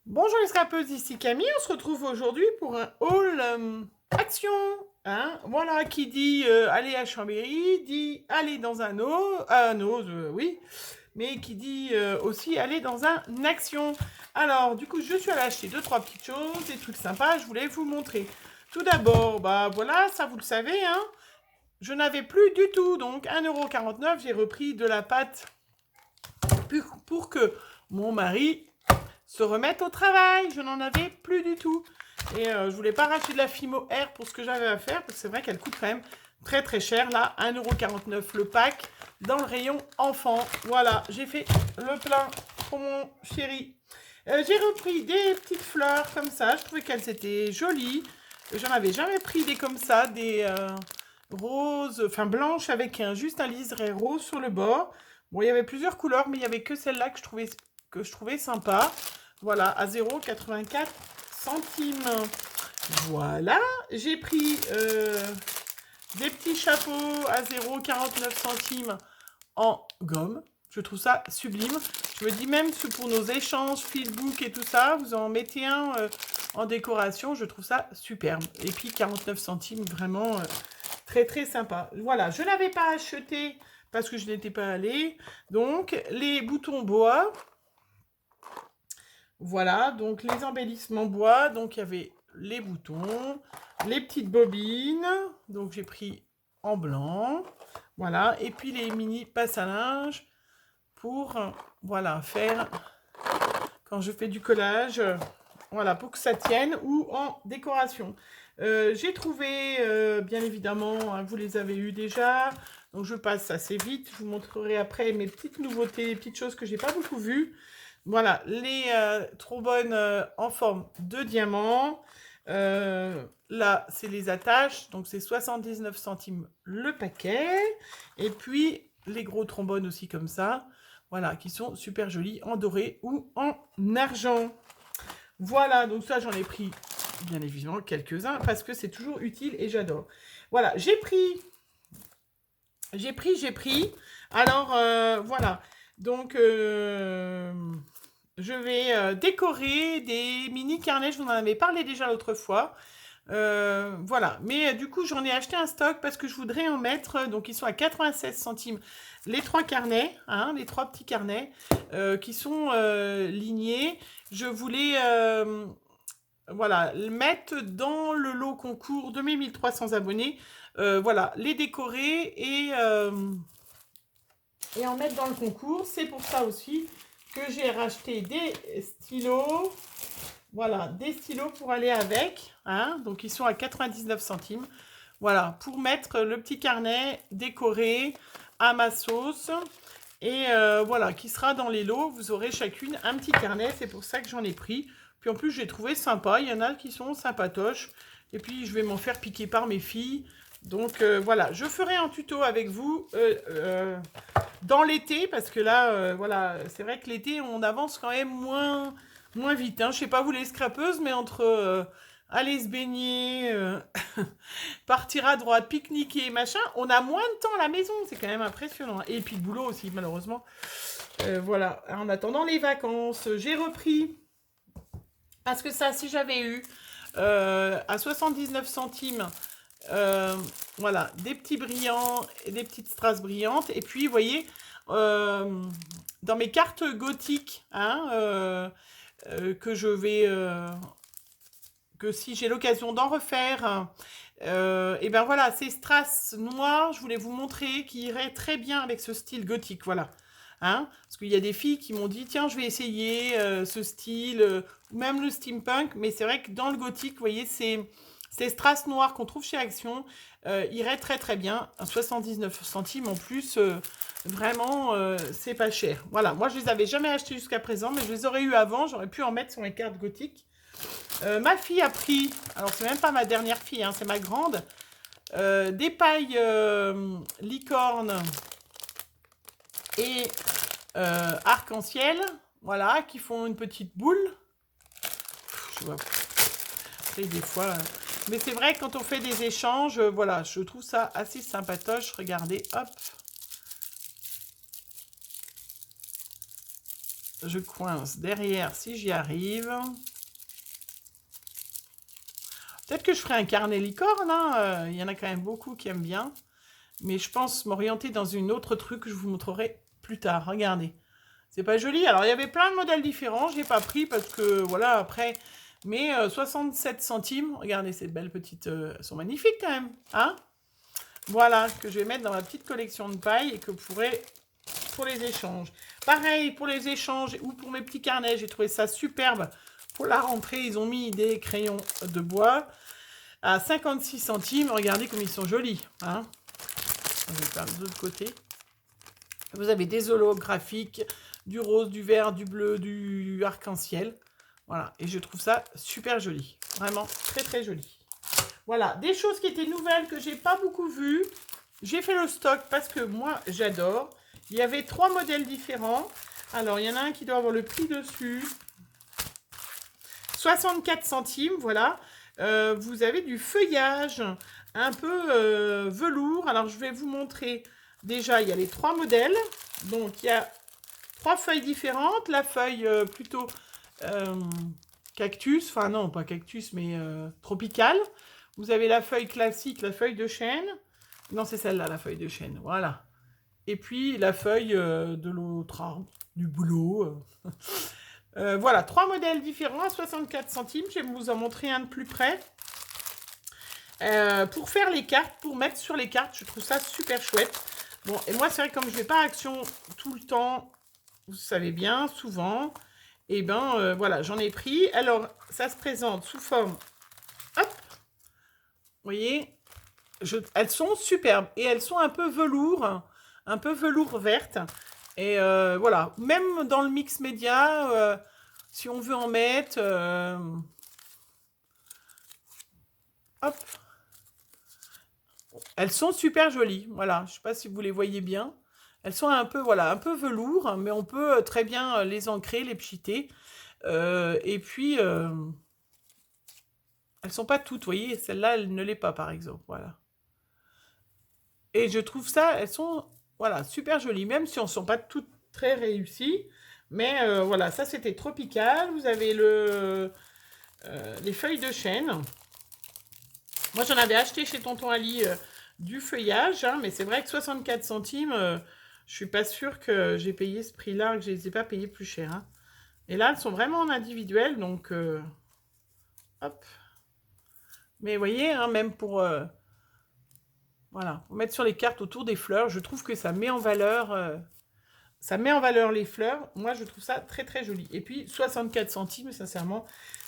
Bonjour les scrapeuses, ici Camille. On se retrouve aujourd'hui pour un haul action. Hein, voilà, qui dit aller à Chambéry, dit aller dans un ose, oui, mais qui dit aussi aller dans un action. Alors, du coup, je suis allée acheter deux, trois petites choses, des trucs sympas, je voulais vous montrer. Tout d'abord, bah voilà, ça vous le savez, hein, je n'avais plus du tout, donc 1,49 €, j'ai repris de la pâte pour que mon mari se remettre au travail. Je n'en avais plus du tout. Et je voulais pas racheter de la Fimo Air pour ce que j'avais à faire, parce que c'est vrai qu'elle coûte quand même très très cher. Là, 1,49 € le pack dans le rayon enfant. Voilà, j'ai fait le plein pour mon chéri. J'ai repris des petites fleurs comme ça. Je trouvais qu'elles étaient jolies. J'en avais jamais pris des comme ça, des roses, enfin blanches avec juste un liseré rose sur le bord. Bon, il y avait plusieurs couleurs, mais il n'y avait que celle-là que je trouvais sympa. Voilà, à 0,84 centimes. Voilà, j'ai pris des petits chapeaux à 0,49 centimes en gomme. Je trouve ça sublime. Je me dis même que pour nos échanges, Facebook et tout ça, vous en mettez un en décoration. Je trouve ça superbe. Et puis 49 centimes, vraiment très très sympa. Voilà, je ne l'avais pas acheté parce que je n'étais pas allée. Donc, les boutons bois. Voilà, donc les embellissements bois, donc il y avait les boutons, les petites bobines, donc j'ai pris en blanc, voilà, et puis les mini passes à linge pour, voilà, faire, quand je fais du collage, voilà, pour que ça tienne, ou en décoration. J'ai trouvé, bien évidemment, hein, vous les avez eu déjà, donc je passe assez vite, je vous montrerai après mes petites nouveautés, les petites choses que j'ai pas beaucoup vues. Voilà, les trombones en forme de diamant. Là, c'est les attaches, donc c'est 79 centimes le paquet. Et puis, les gros trombones aussi comme ça, voilà, qui sont super jolis en doré ou en argent. Voilà, donc ça, j'en ai pris, bien évidemment, quelques-uns, parce que c'est toujours utile et j'adore. Voilà, j'ai pris. Alors, voilà. Donc, je vais décorer des mini carnets. Je vous en avais parlé déjà l'autre fois. Voilà. Mais du coup, j'en ai acheté un stock parce que je voudrais en mettre. Donc, ils sont à 96 centimes. Les trois carnets, hein, les trois petits carnets qui sont lignés. Je voulais voilà, le mettre dans le lot concours de mes 1300 abonnés. Voilà, les décorer et en mettre dans le concours. C'est pour ça aussi que j'ai racheté des stylos. Voilà, des stylos pour aller avec. Hein, donc, ils sont à 99 centimes. Voilà, pour mettre le petit carnet décoré à ma sauce. Et voilà, qui sera dans les lots. Vous aurez chacune un petit carnet. C'est pour ça que j'en ai pris. Puis en plus, j'ai trouvé sympa. Il y en a qui sont sympatoches. Et puis, je vais m'en faire piquer par mes filles. Donc voilà, je ferai un tuto avec vous dans l'été, parce que là, voilà, c'est vrai que l'été, on avance quand même moins vite. Hein. Je sais pas vous les scrapeuses, mais entre aller se baigner, partir à droite, pique-niquer, machin, on a moins de temps à la maison. C'est quand même impressionnant. Et puis le boulot aussi, malheureusement. Voilà, en attendant les vacances, j'ai repris, parce que ça, si j'avais eu à 79 centimes, voilà, des petits brillants et des petites strass brillantes. Et puis, vous voyez, dans mes cartes gothiques, hein, que je vais, que si j'ai l'occasion d'en refaire, et ben voilà, ces strass noirs, je voulais vous montrer, qui iraient très bien avec ce style gothique, voilà. Hein, parce qu'il y a des filles qui m'ont dit, tiens, je vais essayer ce style, même le steampunk, mais c'est vrai que dans le gothique, vous voyez, ces strass noirs qu'on trouve chez Action iraient très très bien. 79 centimes en plus, vraiment, c'est pas cher. Voilà, moi je les avais jamais achetés jusqu'à présent, mais je les aurais eu avant, j'aurais pu en mettre sur les cartes gothiques. Ma fille a pris, alors c'est même pas ma dernière fille, hein, c'est ma grande, des pailles licorne et arc-en-ciel, voilà, qui font une petite boule. Je vois, des fois, mais c'est vrai que quand on fait des échanges, voilà, je trouve ça assez sympatoche. Regardez, hop. je coince derrière si j'y arrive. Peut-être que je ferai un carnet licorne, hein. Il y en a quand même beaucoup qui aiment bien. Mais je pense m'orienter dans une autre truc que je vous montrerai plus tard. Regardez. C'est pas joli. Alors, il y avait plein de modèles différents. Je n'ai pas pris parce que, voilà, après... Mais 67 centimes. Regardez, ces belles petites... elles sont magnifiques quand même. Hein? Voilà, que je vais mettre dans ma petite collection de paille et que vous pourrez... pour les échanges. Pareil, pour les échanges ou pour mes petits carnets, j'ai trouvé ça superbe. Pour la rentrée, ils ont mis des crayons de bois à 56 centimes. Regardez comme ils sont jolis. Hein? Je vais faire de l'autre côté. Vous avez des holographiques, du rose, du vert, du bleu, du arc-en-ciel. Voilà, et je trouve ça super joli. Vraiment très très joli. Voilà, des choses qui étaient nouvelles que j'ai pas beaucoup vues. J'ai fait le stock parce que moi, j'adore. Il y avait 3 modèles différents. Alors, il y en a un qui doit avoir le prix dessus. 64 centimes, voilà. Vous avez du feuillage un peu velours. Alors, je vais vous montrer. Déjà, il y a les 3 modèles. Donc, il y a 3 feuilles différentes. La feuille plutôt cactus. Enfin, non, pas cactus, mais tropicale. Vous avez la feuille classique, la feuille de chêne. Non, c'est celle-là, la feuille de chêne. Voilà. Et puis, la feuille de l'autre arbre, du bouleau. Voilà, 3 modèles différents à 64 centimes. Je vais vous en montrer un de plus près. Pour faire les cartes, pour mettre sur les cartes, je trouve ça super chouette. Bon, et moi, c'est vrai que comme je ne vais pas à Action tout le temps, vous savez bien, souvent, et ben voilà, j'en ai pris. Alors, ça se présente sous forme, hop, vous voyez, elles sont superbes et elles sont un peu velours verte. Et voilà, même dans le mix média, si on veut en mettre, hop. Elles sont super jolies, voilà. Je ne sais pas si vous les voyez bien. Elles sont un peu, voilà, un peu velours, mais on peut très bien les ancrer, les pchiter. Et puis, elles sont pas toutes, vous voyez. Celle-là, elle ne l'est pas, par exemple, voilà. Et je trouve ça, elles sont, voilà, super jolies, même si elles ne sont pas toutes très réussies. Mais voilà, ça, c'était tropical. Vous avez les feuilles de chêne. Moi, j'en avais acheté chez Tonton Ali du feuillage, hein, mais c'est vrai que 64 centimes, je suis pas sûre que j'ai payé ce prix-là, que je les ai pas payés plus cher. Hein. Et là, elles sont vraiment en individuel, donc hop. Mais vous voyez, hein, même pour voilà, pour mettre sur les cartes autour des fleurs, je trouve que ça met en valeur les fleurs. Moi, je trouve ça très très joli. Et puis 64 centimes, sincèrement,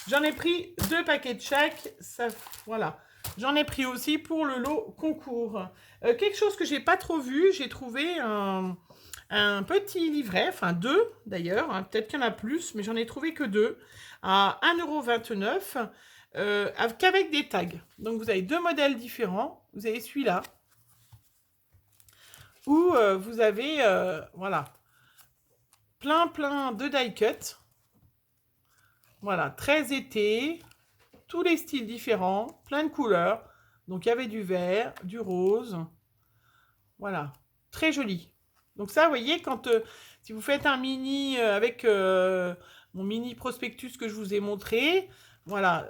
j'en ai pris 2 paquets de chaque. Ça, voilà. J'en ai pris aussi pour le lot concours. Quelque chose que j'ai pas trop vu, j'ai trouvé un petit livret, enfin 2 d'ailleurs, hein, peut-être qu'il y en a plus, mais j'en ai trouvé que 2, à 1,29 €, qu'avec des tags. Donc vous avez 2 modèles différents. Vous avez celui-là, où vous avez, voilà, plein de die cut. Voilà, très été. Tous les styles différents, plein de couleurs. Donc, il y avait du vert, du rose. Voilà, très joli. Donc ça, vous voyez, quand si vous faites un mini avec mon mini prospectus que je vous ai montré, voilà,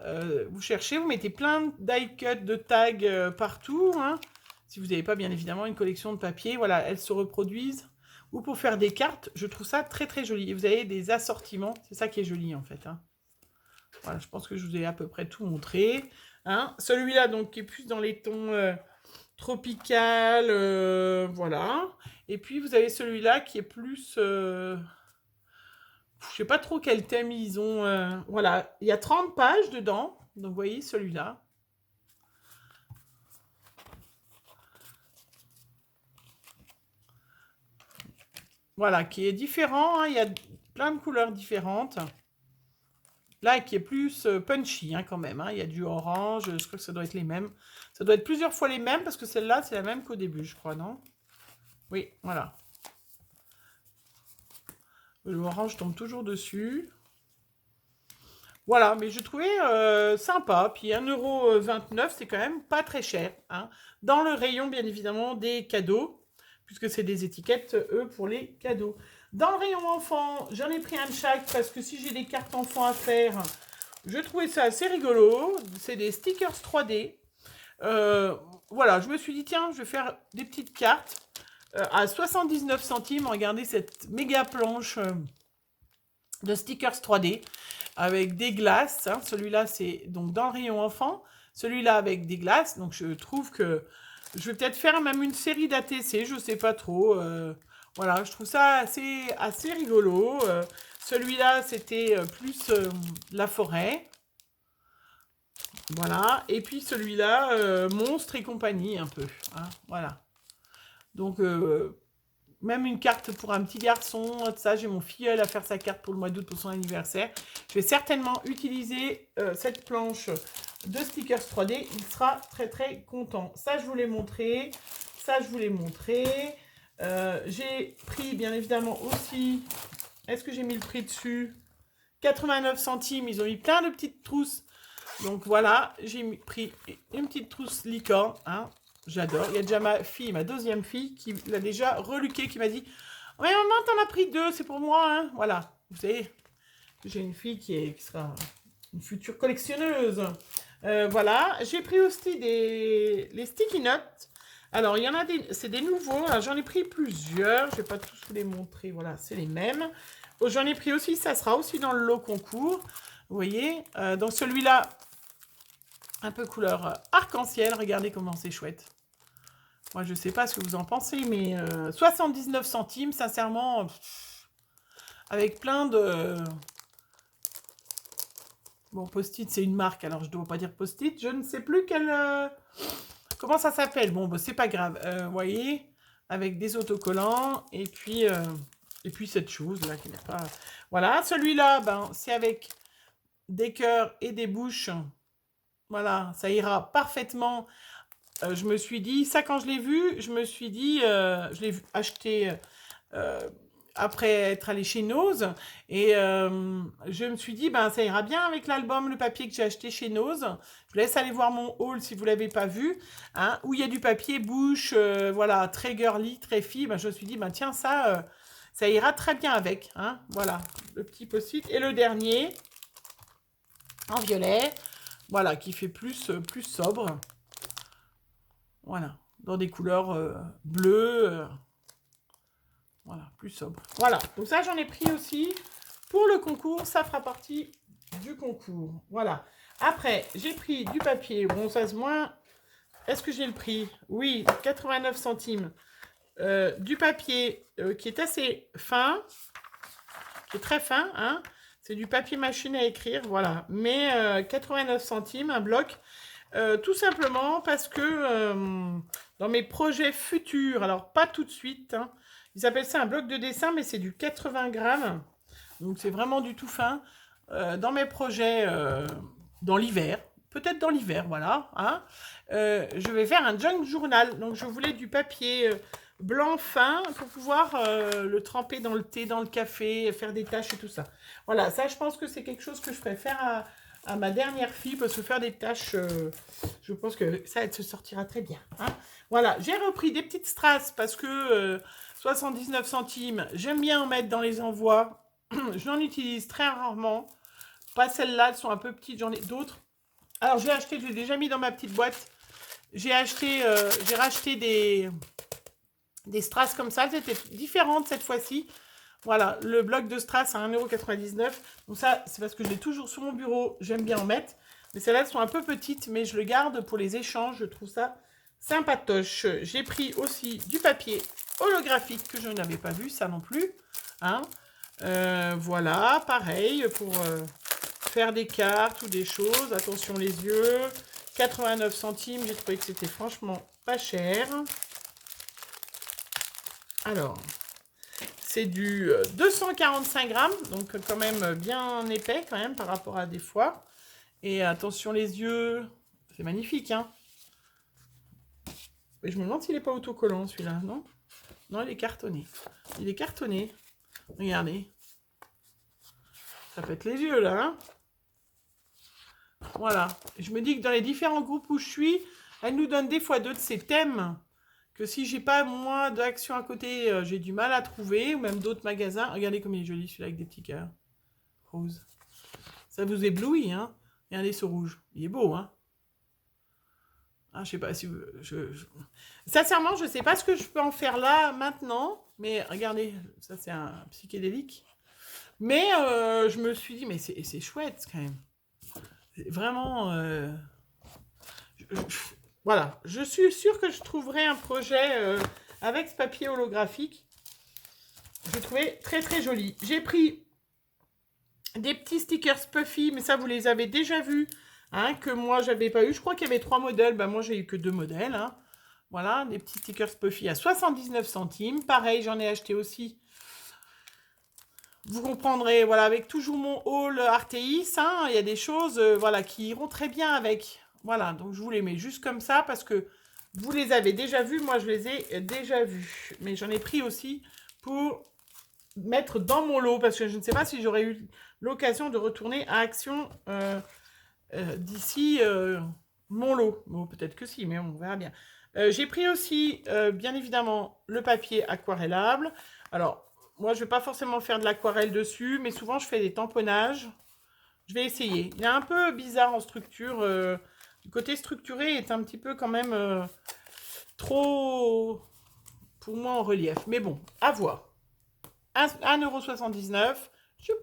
vous cherchez, vous mettez plein de die cut, de tags partout. Hein. Si vous n'avez pas, bien évidemment, une collection de papier, voilà, elles se reproduisent. Ou pour faire des cartes, je trouve ça très, très joli. Et vous avez des assortiments, c'est ça qui est joli, en fait. Hein. Voilà, je pense que je vous ai à peu près tout montré. Hein. Celui-là, donc, qui est plus dans les tons tropical, voilà. Et puis, vous avez celui-là qui est plus... je sais pas trop quel thème ils ont. Voilà, il y a 30 pages dedans. Donc, vous voyez, celui-là. Voilà, qui est différent. Hein, il y a plein de couleurs différentes. Là, qui est plus punchy hein, quand même. Hein. Il y a du orange, je crois que ça doit être les mêmes. Ça doit être plusieurs fois les mêmes, parce que celle-là, c'est la même qu'au début, je crois, non? Oui, voilà. L'orange tombe toujours dessus. Voilà, mais je trouvais sympa. Puis 1,29 €, c'est quand même pas très cher. Hein. Dans le rayon, bien évidemment, des cadeaux, puisque c'est des étiquettes, eux, pour les cadeaux. Dans le rayon enfant, j'en ai pris un de chaque parce que si j'ai des cartes enfants à faire, je trouvais ça assez rigolo. C'est des stickers 3D. Voilà, je me suis dit, tiens, je vais faire des petites cartes à 79 centimes. Regardez cette méga planche de stickers 3D avec des glaces. Hein. Celui-là, c'est donc dans le rayon enfant. Celui-là avec des glaces. Donc, je trouve que je vais peut-être faire même une série d'ATC. Je ne sais pas trop. Voilà, je trouve ça assez rigolo. Celui-là, c'était plus la forêt. Voilà. Et puis celui-là, monstre et compagnie, un peu. Hein, voilà. Donc, même une carte pour un petit garçon. Ça, j'ai mon filleul à faire sa carte pour le mois d'août pour son anniversaire. Je vais certainement utiliser cette planche de stickers 3D. Il sera très, très content. Ça, je vous l'ai montré. Ça, je vous l'ai montré. J'ai pris, bien évidemment, aussi... Est-ce que j'ai mis le prix dessus? 89 centimes. Ils ont mis plein de petites trousses. Donc voilà, j'ai pris une petite trousse licorne, hein, j'adore. Il y a déjà ma fille, ma deuxième fille, qui l'a déjà reluqué, qui m'a dit « Mais maman, t'en as pris deux, c'est pour moi, hein. » Voilà, vous savez, j'ai une fille qui sera une future collectionneuse. Voilà, j'ai pris aussi les sticky notes. Alors, il y en a c'est des nouveaux, j'en ai pris plusieurs, je ne vais pas tous vous les montrer, voilà, c'est les mêmes. J'en ai pris aussi, ça sera aussi dans le lot concours. Vous voyez, dans celui-là, un peu couleur arc-en-ciel. Regardez comment c'est chouette. Moi, je ne sais pas ce que vous en pensez, mais 79 centimes, sincèrement, avec plein de... Bon, Post-it, c'est une marque, alors je ne dois pas dire Post-it. Je ne sais plus quelle... Comment ça s'appelle? Bon, bah, c'est pas grave. Vous voyez, avec des autocollants, et puis cette chose-là qui n'est pas... Voilà, celui-là, ben, c'est avec des cœurs et des bouches. Voilà, ça ira parfaitement. Je me suis dit, ça quand je l'ai vu, je me suis dit, je l'ai acheté après être allé chez Nose. Et je me suis dit, ben, ça ira bien avec l'album, le papier que j'ai acheté chez Nose. Je vous laisse aller voir mon haul si vous ne l'avez pas vu. Hein, où il y a du papier bouche, voilà, très girly, très fille. Ben, je me suis dit, ben, tiens, ça ira très bien avec. Hein, voilà, le petit post-it. Et le dernier, en violet. Voilà, qui fait plus sobre. Voilà, dans des couleurs bleues. Voilà, plus sobre. Voilà, donc ça, j'en ai pris aussi pour le concours. Ça fera partie du concours. Voilà. Après, j'ai pris du papier. Bon, ça se moins... Est-ce que j'ai le prix? Oui, 89 centimes. Du papier qui est assez fin. Qui est très fin, hein. C'est du papier machine à écrire, voilà. Mais 89 centimes, un bloc. Tout simplement parce que dans mes projets futurs, alors pas tout de suite, hein, ils appellent ça un bloc de dessin, mais c'est du 80 grammes. Donc c'est vraiment du tout fin. Dans mes projets dans l'hiver, peut-être dans l'hiver, voilà. Hein, je vais faire un junk journal. Donc je voulais du papier... blanc fin pour pouvoir le tremper dans le thé, dans le café, faire des tâches et tout ça. Voilà, ça je pense que c'est quelque chose que je ferai faire à ma dernière fille parce que faire des tâches, je pense que ça elle se sortira très bien. Hein. Voilà, j'ai repris des petites strass parce que 79 centimes, j'aime bien en mettre dans les envois. Je n'en utilise très rarement. Pas celles-là, elles sont un peu petites, j'en ai d'autres. Alors j'ai acheté, je l'ai déjà mis dans ma petite boîte. J'ai racheté des strass comme ça, c'était différente cette fois-ci. Voilà, le bloc de strass à 1,99 €. Donc ça, c'est parce que je l'ai toujours sur mon bureau, j'aime bien en mettre. Mais celles-là, elles sont un peu petites, mais je le garde pour les échanges, je trouve ça sympatoche. J'ai pris aussi du papier holographique que je n'avais pas vu, ça non plus. Hein. Voilà, pareil, pour faire des cartes ou des choses. Attention les yeux, 89 centimes, j'ai trouvé que c'était franchement pas cher. Alors, c'est du 245 grammes, donc quand même bien épais quand même par rapport à des fois. Et attention les yeux, c'est magnifique, hein. Mais je me demande s'il n'est pas autocollant celui-là, non? Non, il est cartonné. Il est cartonné. Regardez. Ça pète les yeux là, hein. Voilà. Je me dis que dans les différents groupes où je suis, elle nous donne des fois d'autres de ces thèmes que si j'ai pas moi d'Action à côté, j'ai du mal à trouver, ou même d'autres magasins. Regardez comme il est joli celui-là avec des petits cœurs roses. Ça vous éblouit, hein? Regardez ce rouge, il est beau, hein? Ah, je sais pas si vous... Sincèrement, je sais pas ce que je peux en faire là, maintenant. Mais regardez, ça c'est un psychédélique. Mais je me suis dit, mais c'est chouette quand même. Vraiment... voilà, je suis sûre que je trouverai un projet avec ce papier holographique. Je trouvais très très joli. J'ai pris des petits stickers Puffy, mais ça vous les avez déjà vus, hein, que moi j'avais pas eu. Je crois qu'il y avait 3 modèles, ben moi j'ai eu que 2 modèles. Hein. Voilà, des petits stickers Puffy à 79 centimes. Pareil, j'en ai acheté aussi. Vous comprendrez, voilà, avec toujours mon haul Artéis, hein, il y a des choses voilà, qui iront très bien avec. Voilà, donc je vous les mets juste comme ça parce que vous les avez déjà vus, moi je les ai déjà vus. Mais j'en ai pris aussi pour mettre dans mon lot parce que je ne sais pas si j'aurais eu l'occasion de retourner à Action d'ici mon lot. Bon, peut-être que si, mais on verra bien. J'ai pris aussi, bien évidemment, le papier aquarellable. Alors, moi, je ne vais pas forcément faire de l'aquarelle dessus, mais souvent, je fais des tamponnages. Je vais essayer. Il est un peu bizarre en structure. Le côté structuré est un petit peu quand même trop, pour moi, en relief. Mais bon, à voir. 1,79 €.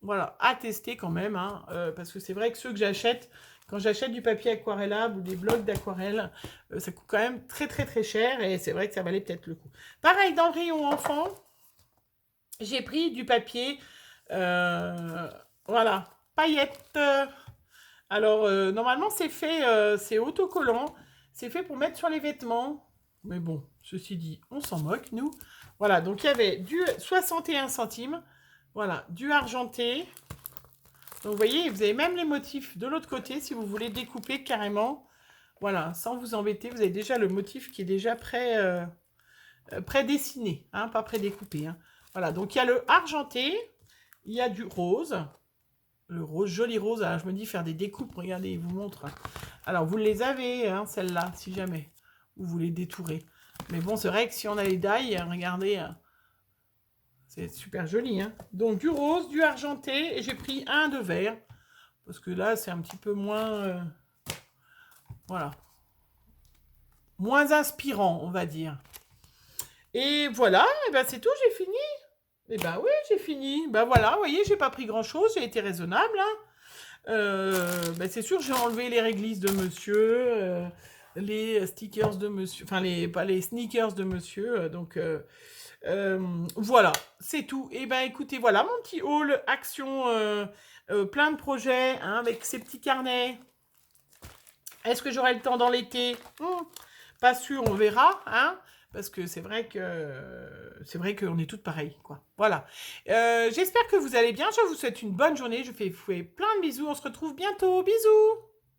Voilà, à tester quand même. Hein, parce que c'est vrai que ceux que j'achète, quand j'achète du papier aquarellable ou des blocs d'aquarelle, ça coûte quand même très très très cher. Et c'est vrai que ça valait peut-être le coup. Pareil, dans le rayon enfant, j'ai pris du papier, voilà, paillettes. Alors, normalement, c'est fait, c'est autocollant. C'est fait pour mettre sur les vêtements. Mais bon, ceci dit, on s'en moque, nous. Voilà, donc il y avait du 61 centimes. Voilà, du argenté. Donc, vous voyez, vous avez même les motifs de l'autre côté, si vous voulez découper carrément. Voilà, sans vous embêter, vous avez déjà le motif qui est déjà pré-dessiné, hein, pas pré-découpé. Hein. Voilà, donc il y a le argenté, il y a du rose. Le rose, joli rose. Alors, je me dis faire des découpes. Regardez, il vous montre. Alors, vous les avez, hein, celles-là, si jamais. Vous les détourez. Mais bon, c'est vrai que si on a les die, regardez, c'est super joli. Hein. Donc, du rose, du argenté. Et j'ai pris un de vert. Parce que là, c'est un petit peu moins... voilà. Moins inspirant, on va dire. Et voilà, et ben c'est tout, j'ai fini. Eh ben oui, j'ai fini. Ben voilà, vous voyez, j'ai pas pris grand-chose, j'ai été raisonnable. Hein. Ben c'est sûr, j'ai enlevé les réglisses de monsieur, les stickers de monsieur, enfin, pas les sneakers de monsieur. Donc, voilà, c'est tout. Et ben écoutez, voilà mon petit haul Action, plein de projets, hein, avec ces petits carnets. Est-ce que j'aurai le temps dans l'été? Pas sûr, on verra, hein. Parce que c'est vrai qu'on est toutes pareilles, quoi. Voilà. J'espère que vous allez bien. Je vous souhaite une bonne journée. Je vous fais plein de bisous. On se retrouve bientôt. Bisous!